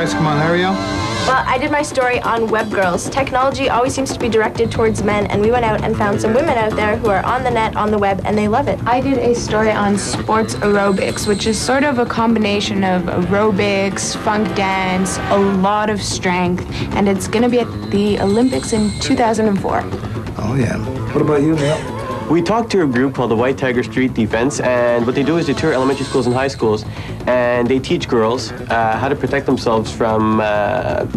guys come on, hurry up. Well, I did my story on web girls. Technology always seems to be directed towards men, and we went out and found some women out there who are on the net, on the web, and they love it. I did a story on sports aerobics, which is sort of a combination of aerobics, funk dance, a lot of strength, and it's going to be at the Olympics in 2004. Oh, yeah. What about you, Neil? We talked to a group called the White Tiger Street Defense, and what they do is they tour elementary schools and high schools, and they teach girls how to protect themselves from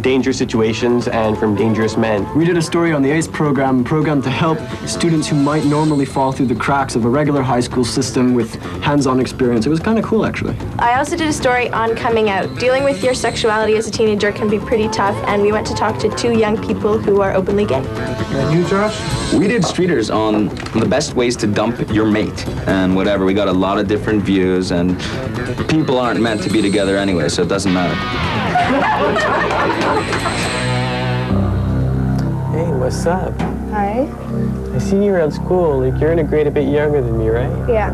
dangerous situations and from dangerous men. We did a story on the ACE program to help students who might normally fall through the cracks of a regular high school system with hands-on experience. It was kind of cool, actually. I also did a story on coming out. Dealing with your sexuality as a teenager can be pretty tough, and we went to talk to 2 young people who are openly gay. And you, Josh? We did streeters on the best ways to dump your mate and whatever. We got a lot of different views, and people aren't meant to be together anyway, so it doesn't matter. Hey, what's up? Hi. I see you around school. Like, you're in a grade a bit younger than me, right? Yeah.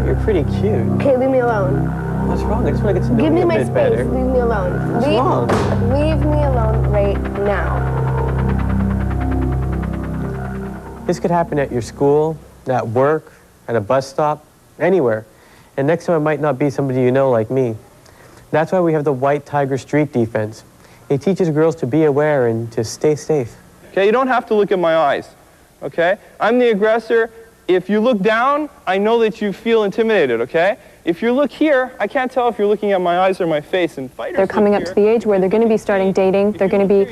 You're pretty cute. Okay, leave me alone. What's wrong? I just want to get to know Give you me a my bit space. better. Leave me alone. What's wrong? Leave me alone right now. This could happen at your school, at work, at a bus stop, anywhere. And next time it might not be somebody you know like me. That's why we have the White Tiger Street Defense. It teaches girls to be aware and to stay safe. Okay, you don't have to look at my eyes, okay? I'm the aggressor. If you look down, I know that you feel intimidated, okay? If you look here, I can't tell if you're looking at my eyes or my face. And fighters, they're coming up to the age where they're going to be starting dating. They're going to be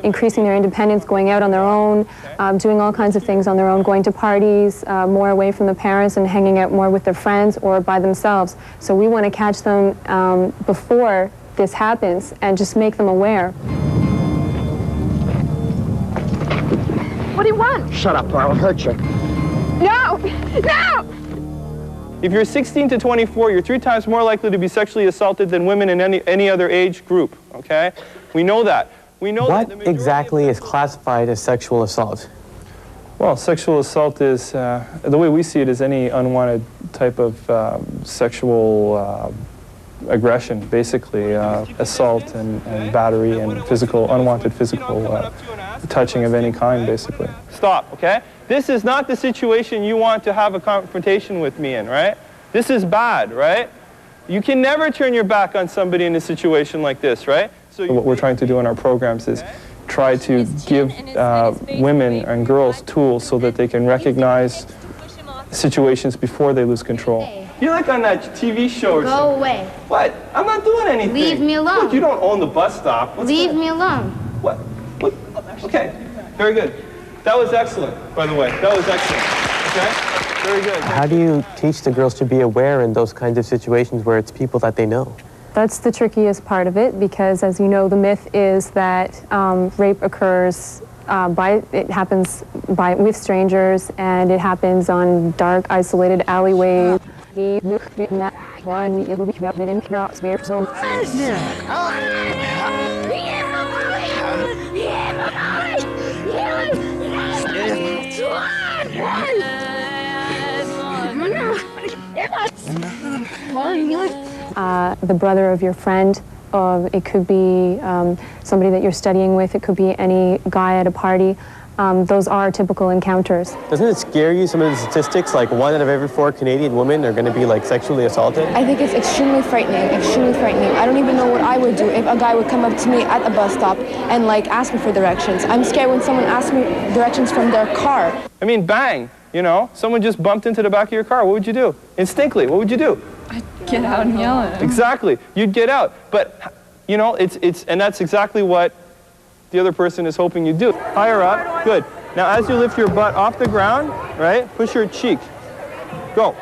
increasing their independence, going out on their own, doing all kinds of things on their own, going to parties, more away from the parents and hanging out more with their friends or by themselves. So we want to catch them before this happens and just make them aware. What do you want? Shut up or I'll hurt you. No! No! If you're 16 to 24, you're 3 times more likely to be sexually assaulted than women in any other age group, okay? We know that. We know What that exactly is classified as sexual assault? Well, sexual assault is, the way we see it, is any unwanted type of sexual aggression, basically, assault and battery and unwanted physical touching of any kind, basically. Stop, okay? This is not the situation you want to have a confrontation with me in, right? This is bad, right? You can never turn your back on somebody in a situation like this, right? So what we're trying to do in our programs is try to give women and girls tools so that they can recognize situations before they lose control. You're like on that TV show or something. Go away. What? I'm not doing anything. Leave me alone. Look, you don't own the bus stop. Leave me alone. What? What? Okay, very good. That was excellent, by the way. That was excellent, okay? Very good. How do you teach the girls to be aware in those kinds of situations where it's people that they know? That's the trickiest part of it because, as you know, the myth is that rape occurs with strangers, and it happens on dark, isolated alleyways. The brother of your friend, it could be somebody that you're studying with, it could be any guy at a party. Those are typical encounters. Doesn't it scare you, some of the statistics, like 1 out of every 4 Canadian women are going to be like sexually assaulted? I think it's extremely frightening, extremely frightening. I don't even know what I would do if a guy would come up to me at the bus stop and like ask me for directions. I'm scared when someone asks me directions from their car. I mean, bang, you know, someone just bumped into the back of your car. What would you do? Instinctively, what would you do? I'd get out and yell at him. Exactly, you'd get out. But, you know, and that's exactly what the other person is hoping you do. Higher up, good. Now as you lift your butt off the ground, right, push your cheek. Go.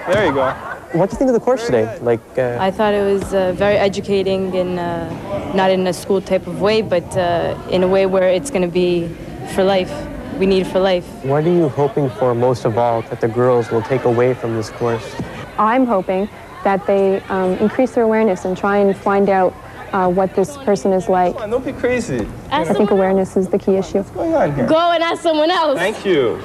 There you go. What do you think of the course today? Like, I thought it was very educating and not in a school type of way, but in a way where it's going to be for life. We need it for life. What are you hoping for most of all that the girls will take away from this course? I'm hoping that they increase their awareness and try and find out what this person is like. Come on, don't be crazy. I think awareness is the key issue. What's going on here? Go and ask someone else. Thank you.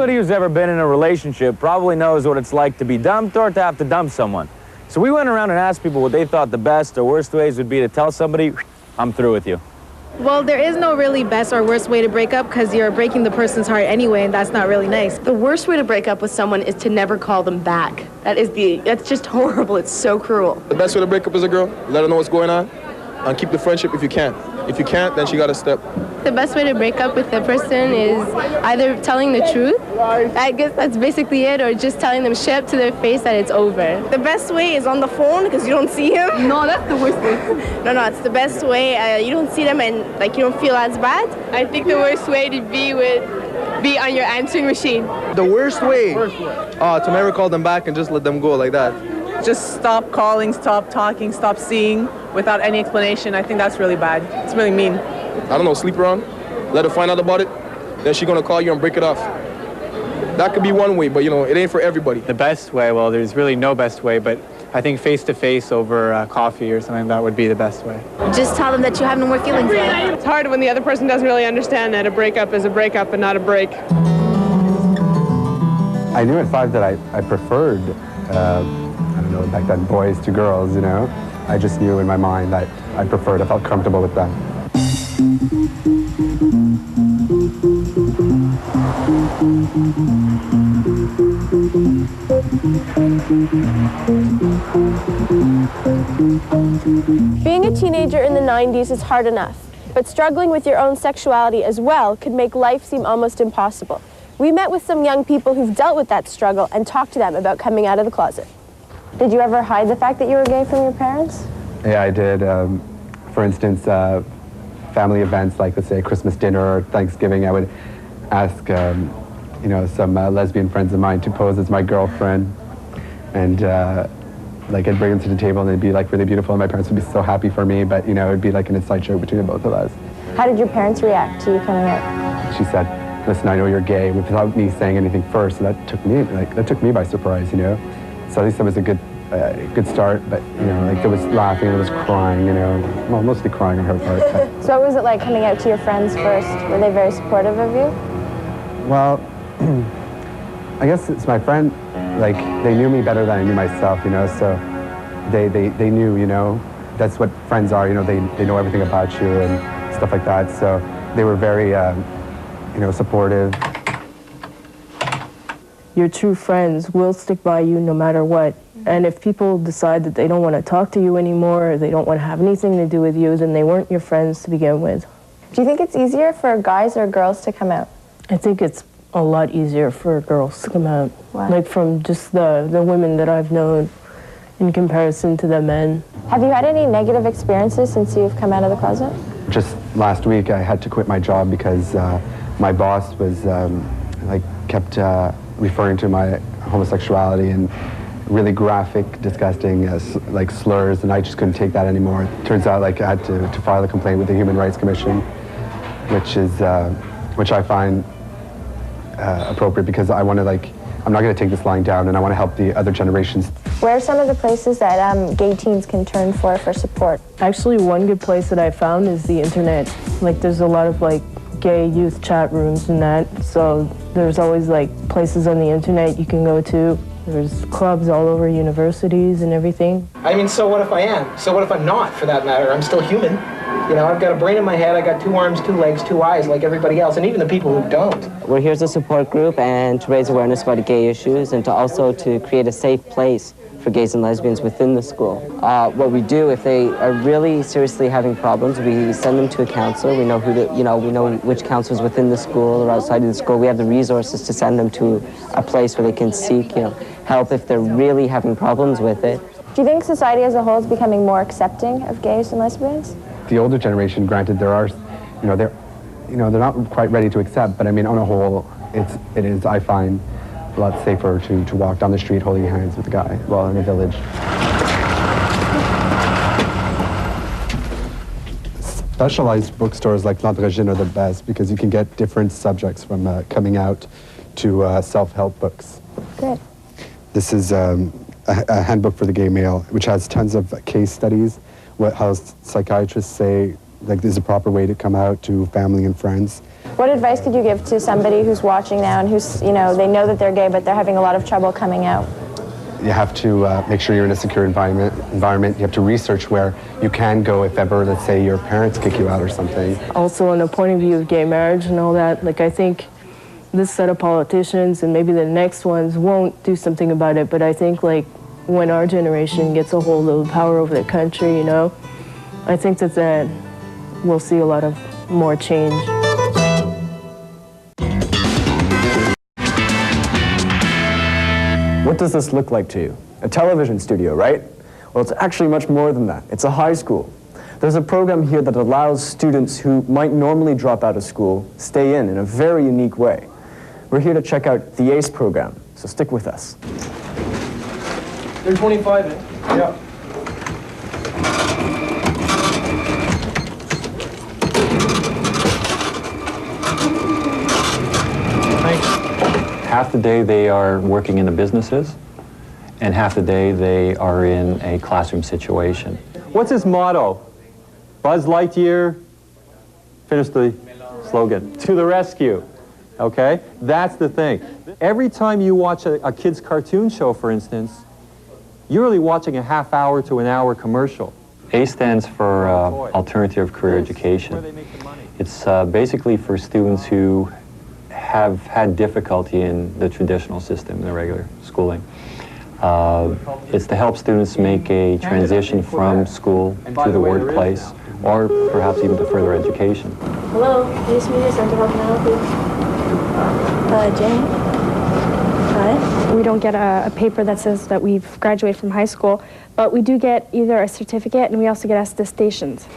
Anybody Anybody who's ever been in a relationship probably knows what it's like to be dumped or to have to dump someone. So we went around and asked people what they thought the best or worst ways would be to tell somebody, I'm through with you. Well, there is no really best or worst way to break up because you're breaking the person's heart anyway, and that's not really nice. The worst way to break up with someone is to never call them back. That's just horrible. It's so cruel. The best way to break up as a girl, let her know what's going on, and keep the friendship if you can. If you can't, then she got to step. The best way to break up with the person is either telling the truth, I guess that's basically it, or just telling them straight up to their face that it's over. The best way is on the phone because you don't see him. No, that's the worst way. No, it's the best way. You don't see them and like you don't feel as bad. I think the worst way to be on your answering machine. The worst way? To never call them back and just let them go like that. Just stop calling, stop talking, stop seeing without any explanation. I think that's really bad. It's really mean. I don't know, sleep around, let her find out about it, then she's gonna call you and break it off. That could be one way, but you know, it ain't for everybody. The best way, well, there's really no best way, but I think face-to-face over coffee or something, that would be the best way. Just tell them that you have no more feelings for them. It's hard when the other person doesn't really understand that a breakup is a breakup and not a break. I knew at 5 that I preferred, I don't know, back then, boys to girls, you know. I just knew in my mind that I preferred, I felt comfortable with that. Being a teenager in the 90s is hard enough, but struggling with your own sexuality as well could make life seem almost impossible. We met with some young people who've dealt with that struggle and talked to them about coming out of the closet. Did you ever hide the fact that you were gay from your parents? Yeah, I did. For instance, family events like, let's say, Christmas dinner or Thanksgiving, I would ask, you know, some lesbian friends of mine to pose as my girlfriend. And like I'd bring them to the table and they'd be like really beautiful and my parents would be so happy for me, but you know, it'd be like an inside joke between the both of us. How did your parents react to you coming out? She said, listen, I know you're gay, without me saying anything first, so that took me by surprise, you know. So at least that was a good start, but you know, like there was laughing, there was crying, you know, well, mostly crying on her part. But. So what was it like coming out to your friends first? Were they very supportive of you? Well, I guess it's my friend, like they knew me better than I knew myself, you know, so they knew, you know, that's what friends are, you know, they know everything about you and stuff like that, so they were very, you know, supportive. Your true friends will stick by you no matter what. And if people decide that they don't want to talk to you anymore, or they don't want to have anything to do with you, then they weren't your friends to begin with. Do you think it's easier for guys or girls to come out? I think it's a lot easier for girls to come out. Why? Like from just the women that I've known in comparison to the men. Have you had any negative experiences since you've come out of the closet? Just last week I had to quit my job because my boss was like kept referring to my homosexuality and really graphic, disgusting like slurs, and I just couldn't take that anymore. It turns out like I had to file a complaint with the Human Rights Commission, which I find appropriate because I want to I'm not going to take this lying down and I want to help the other generations. Where are some of the places that gay teens can turn for support? Actually, one good place that I found is the internet. Like there's a lot of gay youth chat rooms and that, so there's always places on the internet you can go to. There's clubs all over universities and everything. I mean, so what if I am? So what if I'm not, for that matter? I'm still human. You know, I've got a brain in my head, I got 2 arms, 2 legs, 2 eyes like everybody else, and even the people who don't. We're here as a support group and to raise awareness about gay issues and to also to create a safe place for gays and lesbians within the school. What we do, if they are really seriously having problems, we send them to a counselor. We know we know which counselors within the school or outside of the school. We have the resources to send them to a place where they can seek, help if they're really having problems with it. Do you think society as a whole is becoming more accepting of gays and lesbians? The older generation, granted, there are, they're not quite ready to accept, but I mean, on a whole, it is, I find, a lot safer to walk down the street holding hands with a guy while in a village. Specialized bookstores like L'Androgyne are the best because you can get different subjects from coming out to self-help books. Good. This is a handbook for the gay male, which has tons of case studies, how psychiatrists say like there's a proper way to come out to family and friends. What advice could you give to somebody who's watching now and who's, you know, they know that they're gay, but they're having a lot of trouble coming out? You have to make sure you're in a secure environment. You have to research where you can go if ever, let's say, your parents kick you out or something. Also, on the point of view of gay marriage and all that, like I think this set of politicians and maybe the next ones won't do something about it, but I think like when our generation gets a hold of the power over the country, you know, I think that we'll see a lot of more change. What does this look like to you? A television studio, right? Well, it's actually much more than that. It's a high school. There's a program here that allows students who might normally drop out of school stay in a very unique way. We're here to check out the ACE program, so stick with us. They're 25, eh? Yeah. Half the day they are working in the businesses, and half the day they are in a classroom situation. What's his motto? Buzz Lightyear, finish the slogan, to the rescue, okay? That's the thing. Every time you watch a kid's cartoon show, for instance, you're really watching a half hour to an hour commercial. ACE stands for Alternative Career Education. It's basically for students who have had difficulty in the traditional system, in the regular schooling. It's to help students make a transition from school to the workplace, or perhaps even to further education. Hello, ACE Media Center, how can I help you? Jane? Hi. We don't get a paper that says that we've graduated from high school, but we do get either a certificate and we also get attestations.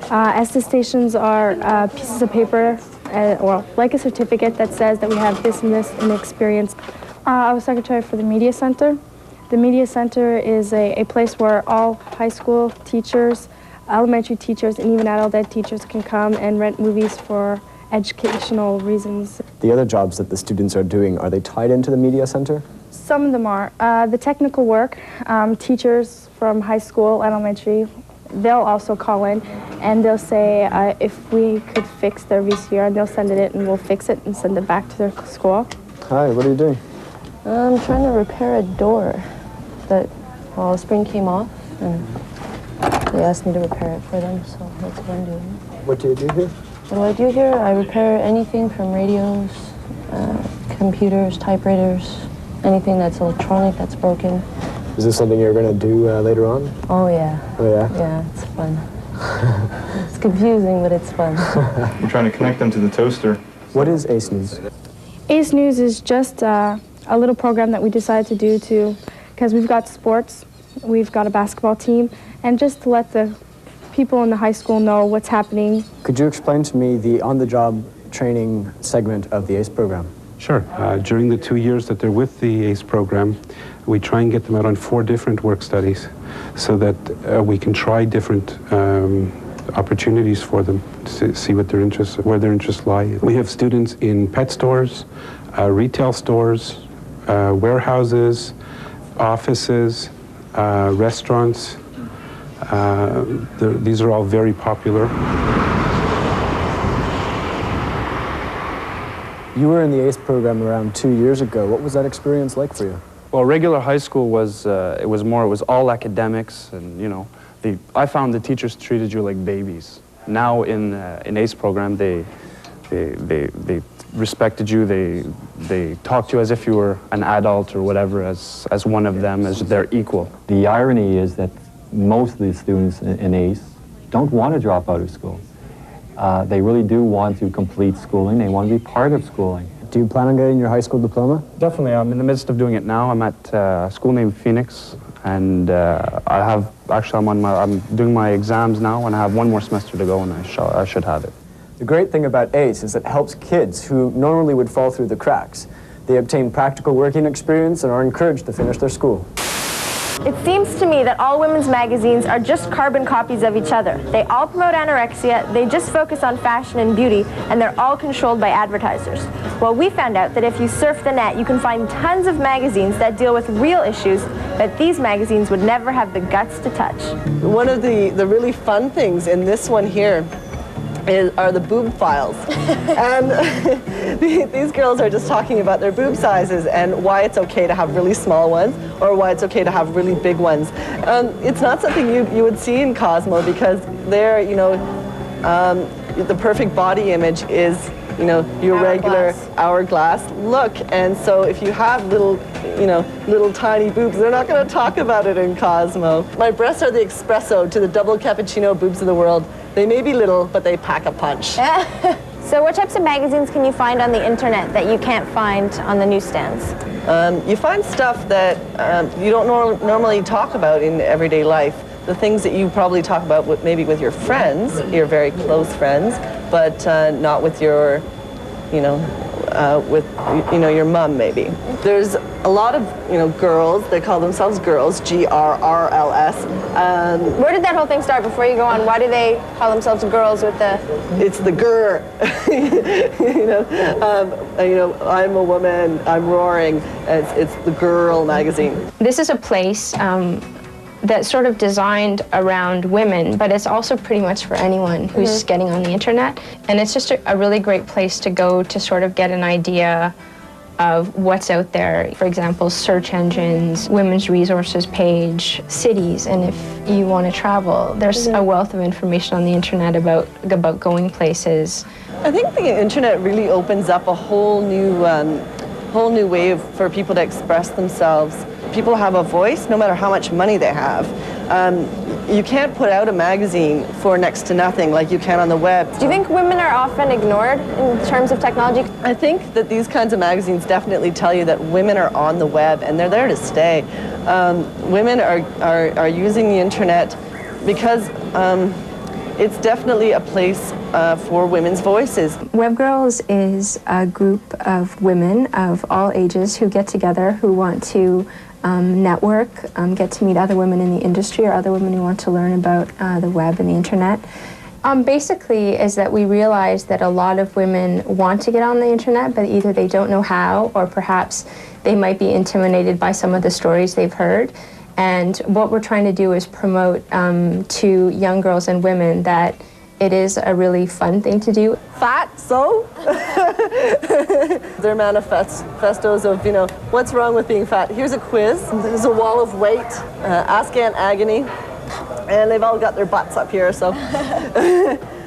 Attestations are pieces of paper, well, like a certificate that says that we have this and this in experience. I was secretary for the Media Center. The Media Center is a place where all high school teachers, elementary teachers, and even adult ed teachers can come and rent movies for educational reasons. The other jobs that the students are doing, are they tied into the Media Center? Some of them are. The technical work, teachers from high school, elementary, they'll also call in and they'll say if we could fix their VCR, and they'll send it in and we'll fix it and send it back to their school. Hi, what are you doing? I'm trying to repair a door that, well, the spring came off and they asked me to repair it for them, so that's what I'm doing. What do you do here? What do I do here? I repair anything from radios, computers, typewriters, anything that's electronic that's broken. Is this something you're going to do later on? Oh, yeah. Oh, yeah? Yeah, it's fun. It's confusing, but it's fun. We're trying to connect them to the toaster. What is ACE News? ACE News is just a little program that we decided to do because we've got sports, we've got a basketball team, and just to let the people in the high school know what's happening. Could you explain to me the on-the-job training segment of the ACE program? Sure. During the 2 years that they're with the ACE program, we try and get them out on 4 different work studies so that we can try different opportunities for them to see what where their interests lie. We have students in pet stores, retail stores, warehouses, offices, restaurants. These are all very popular. You were in the ACE program around 2 years ago. What was that experience like for you? Well, regular high school was all academics, and you know, I found the teachers treated you like babies. Now in ACE program, they respected you. They talked to you as if you were an adult or whatever, as one of them, as their equal. The irony is that most of the students in ACE don't want to drop out of school. They really do want to complete schooling. They want to be part of schooling. Do you plan on getting your high school diploma? Definitely. I'm in the midst of doing it now. I'm at a school named Phoenix, and I'm doing my exams now, and I have 1 more semester to go, and I should have it. The great thing about ACE is it helps kids who normally would fall through the cracks. They obtain practical working experience and are encouraged to finish their school. It seems to me that all women's magazines are just carbon copies of each other. They all promote anorexia, they just focus on fashion and beauty, and they're all controlled by advertisers. Well, we found out that if you surf the net, you can find tons of magazines that deal with real issues that these magazines would never have the guts to touch. One of the really fun things in this one here are the boob files. And these girls are just talking about their boob sizes and why it's okay to have really small ones or why it's okay to have really big ones. It's not something you would see in Cosmo because they're, the perfect body image is, your regular hourglass look. And so if you have little tiny boobs, they're not going to talk about it in Cosmo. My breasts are the espresso to the double cappuccino boobs of the world. They may be little, but they pack a punch. So what types of magazines can you find on the internet that you can't find on the newsstands? You find stuff that you don't normally talk about in everyday life. The things that you probably talk about maybe with your friends, your very close friends, but not with your, your mom maybe. There's a lot of, girls, they call themselves girls, G-R-R-L-S. Where did that whole thing start before you go on? Why do they call themselves girls with the... It's the grr. I'm a woman, I'm roaring. It's the Girl magazine. This is a place that's sort of designed around women, but it's also pretty much for anyone who's getting on the internet. And it's just a really great place to go to sort of get an idea of what's out there. For example, search engines, women's resources page, cities, and if you want to travel, there's a wealth of information on the internet about going places. I think the internet really opens up a whole new way for people to express themselves. People have a voice no matter how much money they have. You can't put out a magazine for next to nothing like you can on the web. Do you think women are often ignored in terms of technology? I think that these kinds of magazines definitely tell you that women are on the web and they're there to stay. Women are using the internet because it's definitely a place for women's voices. Web Girls is a group of women of all ages who get together, who want to network, get to meet other women in the industry or other women who want to learn about the web and the internet. Basically is that we realize that a lot of women want to get on the internet, but either they don't know how or perhaps they might be intimidated by some of the stories they've heard. And what we're trying to do is promote to young girls and women that it is a really fun thing to do. Fat, so? They're manifestos of, what's wrong with being fat? Here's a quiz. There's a wall of weight, ask Aunt Agony, and they've all got their butts up here, so.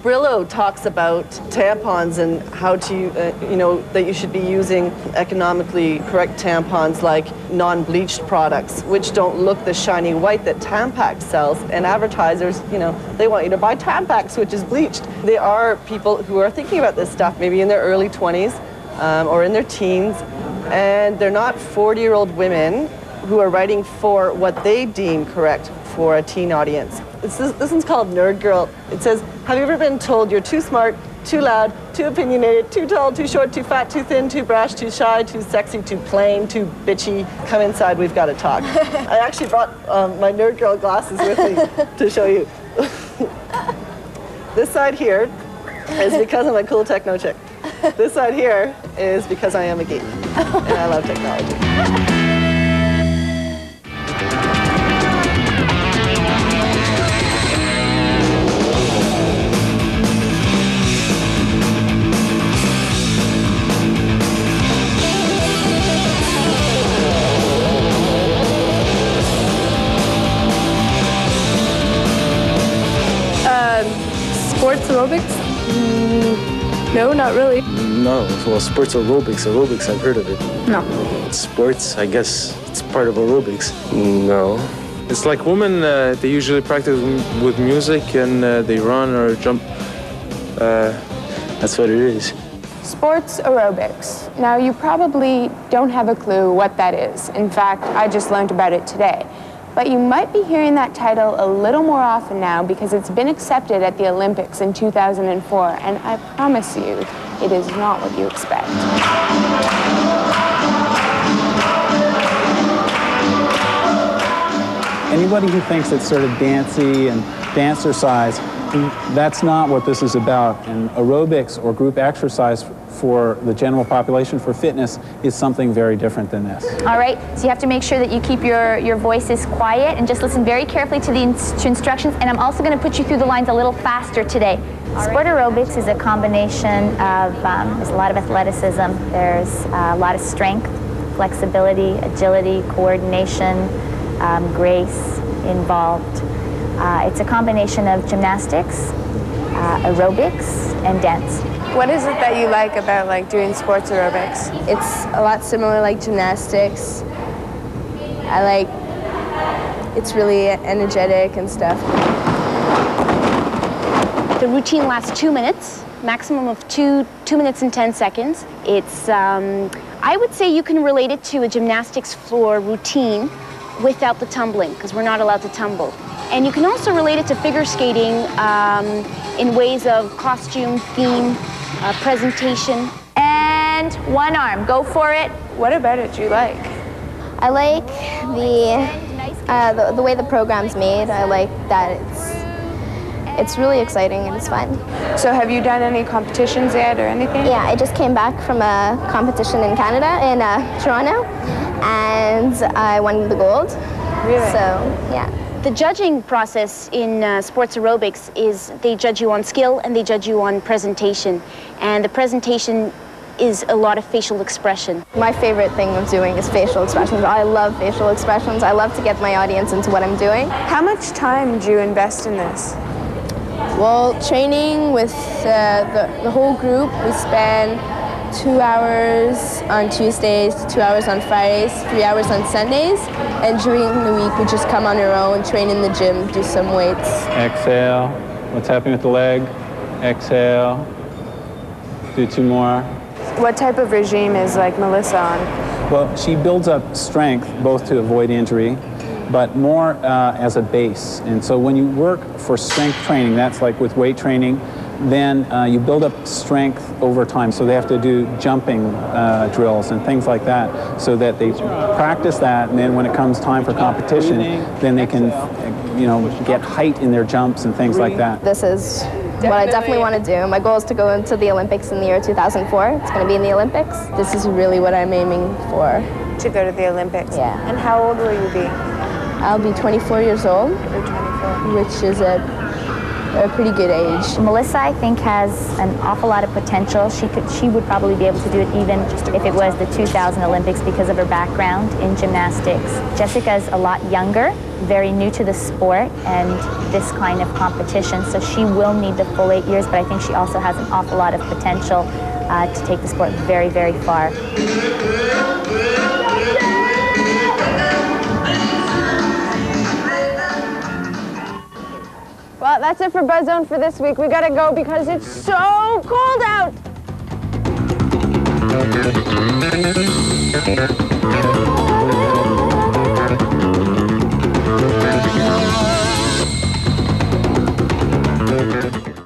Brillo talks about tampons and how to, that you should be using economically correct tampons like non-bleached products, which don't look the shiny white that Tampax sells. And advertisers, they want you to buy Tampax, which is bleached. There are people who are thinking about this stuff, maybe in their early 20s or in their teens, and they're not 40-year-old women who are writing for what they deem correct for a teen audience. This one's called Nerd Girl. It says, have you ever been told you're too smart, too loud, too opinionated, too tall, too short, too fat, too thin, too brash, too shy, too sexy, too plain, too bitchy? Come inside, we've got to talk. I actually brought my Nerd Girl glasses with me to show you. This side here is because I'm a cool techno chick. This side here is because I am a geek and I love technology. Sports aerobics? No, not really. No, well, sports aerobics, I've heard of it. No. Sports, I guess it's part of aerobics. No. It's like women, they usually practice with music and they run or jump. That's what it is. Sports aerobics. Now, you probably don't have a clue what that is. In fact, I just learned about it today. But you might be hearing that title a little more often now because it's been accepted at the Olympics in 2004, and I promise you, it is not what you expect. Anybody who thinks it's sort of dancey and dancercise, that's not what this is about. And aerobics or group exercise for the general population for fitness is something very different than this. All right, so you have to make sure that you keep your voices quiet and just listen very carefully to the instructions, and I'm also going to put you through the lines a little faster today. Sport aerobics is a combination of, there's a lot of athleticism, there's a lot of strength, flexibility, agility, coordination, grace involved. It's a combination of gymnastics, aerobics, and dance. What is it that you like about doing sports aerobics? It's a lot similar like gymnastics. It's really energetic and stuff. The routine lasts 2 minutes, maximum of 2 minutes and 10 seconds. It's, I would say you can relate it to a gymnastics floor routine without the tumbling, because we're not allowed to tumble. And you can also relate it to figure skating in ways of costume, theme, presentation. And one arm, go for it. What about it do you like? I like the way the program's made. I like that it's really exciting and it's fun. So have you done any competitions yet or anything? Yeah, I just came back from a competition in Canada, in Toronto, and I won the gold. Really? So, yeah. The judging process in sports aerobics is they judge you on skill and they judge you on presentation. And the presentation is a lot of facial expression. My favorite thing of doing is facial expressions. I love facial expressions. I love to get my audience into what I'm doing. How much time do you invest in this? Well, training with the whole group, we spend 2 hours on Tuesdays, 2 hours on Fridays, 3 hours on Sundays, and during the week we just come on our own, train in the gym, do some weights. Exhale. What's happening with the leg? Exhale. Do 2 more. What type of regime is Melissa on? Well, she builds up strength both to avoid injury, but more as a base. And so when you work for strength training, that's like with weight training, then you build up strength over time. So they have to do jumping drills and things like that, so that they practice that, and then when it comes time for competition, then they can, get height in their jumps and things like that. This is what I definitely want to do. My goal is to go into the Olympics in the year 2004. It's going to be in the Olympics. This is really what I'm aiming for. To go to the Olympics? Yeah. And how old will you be? I'll be 24 years old, which is a pretty good age. Melissa, I think, has an awful lot of potential. She would probably be able to do it even if it was the 2000 Olympics because of her background in gymnastics. Jessica's a lot younger, very new to the sport and this kind of competition, so she will need the full 8 years, but I think she also has an awful lot of potential to take the sport very, very far. Well, that's it for BuzZone for this week. We gotta go because it's so cold out.